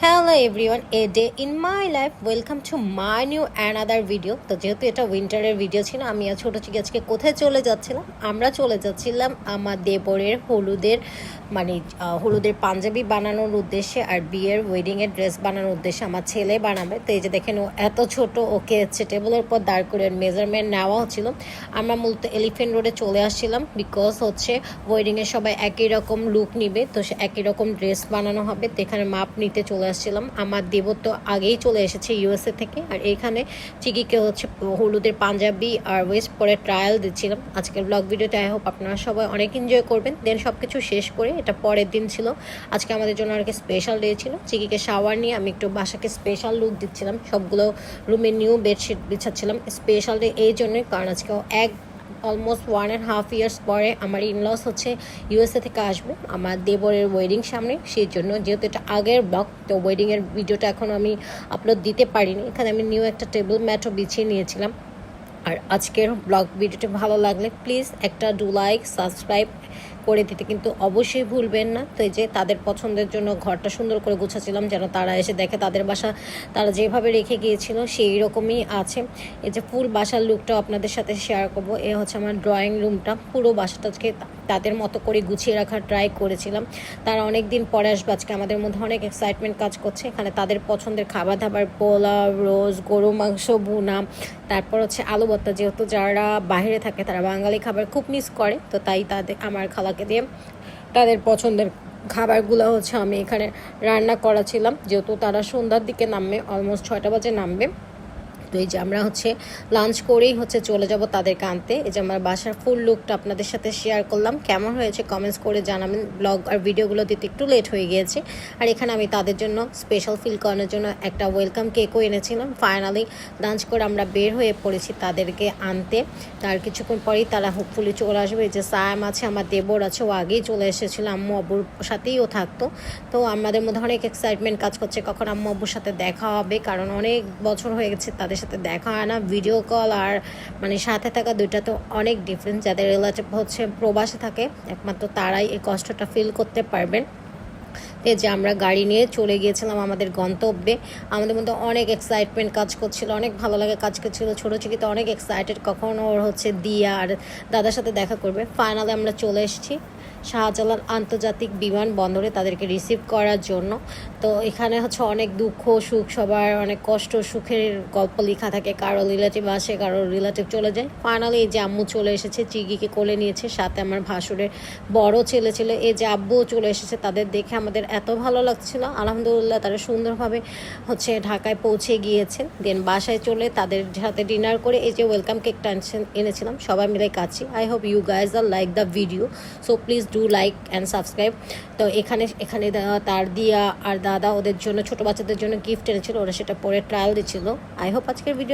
Hello everyone, a day in my life, welcome to my new another video. তো যেহেতু এটা উইন্টারের video ছিল, আমি আর ছোটো চিকি আজকে কোথায় চলে যাচ্ছিলাম? আমরা চলে যাচ্ছিলাম আমার দেবরের হলুদের পাঞ্জাবি বানানোর উদ্দেশ্যে আর বিয়ের ওয়েডিংয়ের ড্রেস বানানোর উদ্দেশ্যে। আমার ছেলে বানাবে, তো এই যে দেখেন ও এত ছোট, ওকে হচ্ছে টেবিলের উপর দাঁড় করে মেজারমেন্ট নেওয়া হচ্ছিল। আমরা মূলত এলিফেন্ট রোডে চলে আসছিলাম, বিকজ হচ্ছে ওয়েডিংয়ে সবাই একই রকম লুক নিবে, তো সে একই রকম ড্রেস বানানো হবে, তো এখানে মাপ নিতে চলে আসছিলাম। আমার দেবর তো আগেই চলে এসেছে ইউএসএ থেকে, আর এইখানে চিকিকে হচ্ছে হলুদের পাঞ্জাবি আর ওয়েস্ট পরে ট্রায়াল দিচ্ছিলাম। আজকের ব্লগ ভিডিওতে আই হোপ আপনারা সবাই অনেক এনজয় করবেন। দেন সব কিছু শেষ করে, এটা পরের দিন ছিল, আজকে আমাদের জন্য আর কি স্পেশাল ডে ছিল। চিকিকে শাওয়ার নিয়ে আমি একটু বাসাকে স্পেশাল লুক দিচ্ছিলাম, সবগুলো রুমে নিউ বেডশিট বিছাচ্ছিলাম। স্পেশাল ডে এই জন্যই, কারণ আজকে অলমোস্ট 1.5 ইয়ার্স পরে আমার ইনলস হচ্ছে ইউএসএ থেকে আসবে আমার দেবরের ওয়েডিং সামনে। সেই জন্য, যেহেতু এটা আগের ব্লগ, তো ওয়েডিংয়ের ভিডিওটা এখন আমি আপলোড দিতে পারিনি। এখানে আমি নিউ একটা টেবিল ম্যাটও বিছিয়ে নিয়েছিলাম। আর আজকের ব্লগ ভিডিওটি ভালো লাগলে প্লিজ একটা লাইক সাবস্ক্রাইব করে দিতে কিন্তু অবশ্যই ভুলবেন না। তো এই যে তাদের পছন্দের জন্য ঘরটা সুন্দর করে গুছাচ্ছিলাম, যেন তারা এসে দেখে তাদের বাসা তারা যেভাবে রেখে গিয়েছিল সেই রকমই আছে। এই যে ফুল বাসার লুকটাও আপনাদের সাথে শেয়ার করব। এ হচ্ছে আমার ড্রয়িং রুমটা, পুরো বাসাটাকে তাদের মতো করে গুছিয়ে রাখার ট্রাই করেছিলাম। তারা অনেক দিন পরে আসবে, আজকে আমাদের মধ্যে অনেক এক্সাইটমেন্ট কাজ করছে। এখানে তাদের পছন্দের খাবার দাবার, পোলাও, রোজ, গরু মাংস ভুনা, তারপর হচ্ছে আলু ভর্তা। যেহেতু যারা বাইরে থাকে তারা বাঙালি খাবার খুব মিস করে, তো তাই আমার খালাকে দিয়ে তাদের পছন্দের খাবারগুলো হচ্ছে আমি এখানে রান্না করাছিলাম। যেহেতু তারা সন্ধ্যার দিকে নামবে, অলমোস্ট 6টা বাজে নামবে। তো এই যে আমরা হচ্ছে লাঞ্চ করেই হচ্ছে চলে যাব তাদেরকে আনতে। এই যে আমার বাসার ফুল লুকটা আপনাদের সাথে শেয়ার করলাম, কেমন হয়েছে কমেন্টস করে জানাবেন। ব্লগ আর ভিডিওগুলো দিতে একটু লেট হয়ে গিয়েছে। আর এখানে আমি তাদের জন্য স্পেশাল ফিল করানোর জন্য একটা ওয়েলকাম কেকও এনেছিলাম। ফাইনালি লাঞ্চ করে আমরা বের হয়ে পড়েছি তাদেরকে আনতে। তার কিছুক্ষণ পরেই তারা হোপফুলি চলে আসবে। এই যে সায়াম আছে, আমার দেবর আছে, ও আগেই চলে এসেছিল, আম্মু আব্বুর সাথেই ও থাকতো। তো আমাদের মধ্যে অনেক এক্সাইটমেন্ট কাজ করছে কখন আম্মু আব্বুর সাথে দেখা হবে, কারণ অনেক বছর হয়ে গেছে তাদের সাথে দেখা হয় না। ভিডিও কল আর সাথে থাকা দুইটা তো অনেক ডিফারেন্স। যাদের রিলেটিভ হচ্ছে প্রবাসে থাকে, একমাত্র তারাই এই কষ্টটা ফিল করতে পারবেন। যে আমরা গাড়ি নিয়ে চলে গিয়েছিলাম আমাদের গন্তব্যে। আমাদের মধ্যে অনেক এক্সাইটমেন্ট কাজ করছিল, অনেক ভালো লাগে কাজ করছিল। ছোটো চিকিতে অনেক এক্সাইটেড কখন ওর হচ্ছে দিয়া আর দাদার সাথে দেখা করবে। ফাইনালি আমরা চলে এসেছি শাহজালাল আন্তর্জাতিক বিমানবন্দরে তাদেরকে রিসিভ করার জন্য। তো এখানে হচ্ছে অনেক দুঃখ সুখ, সবার অনেক কষ্ট সুখের গল্প লেখা থাকে। কারো রিলেটিভ আসে, কারো রিলেটিভ চলে যায়। ফাইনালি এই যে আম্মু চলে এসেছে, চিকিকে কোলে নিয়েছে, সাথে আমার ভাসুরের বড় ছেলে ছিল। এই যে আব্বুও চলে এসেছে। তাদের দেখে আমাদের এত ভালো লাগছিল। আলহামদুলিল্লাহ তারা সুন্দরভাবে হচ্ছে ঢাকায় পৌঁছে গিয়েছেন। দেন বাসায় চলে তাদের সাথে ডিনার করে এই যে ওয়েলকাম কেকটা এনেছিলাম, সবাই মিলে কাছি। I hope you guys are like the video, so please do like and subscribe. তো এখানে তার দিয়া আর দাদা ওদের জন্য, ছোটো বাচ্চাদের জন্য গিফট এনেছিল, ওরা সেটা পরে ট্রায়াল দিচ্ছিল। আই হোপ আজকের ভিডিও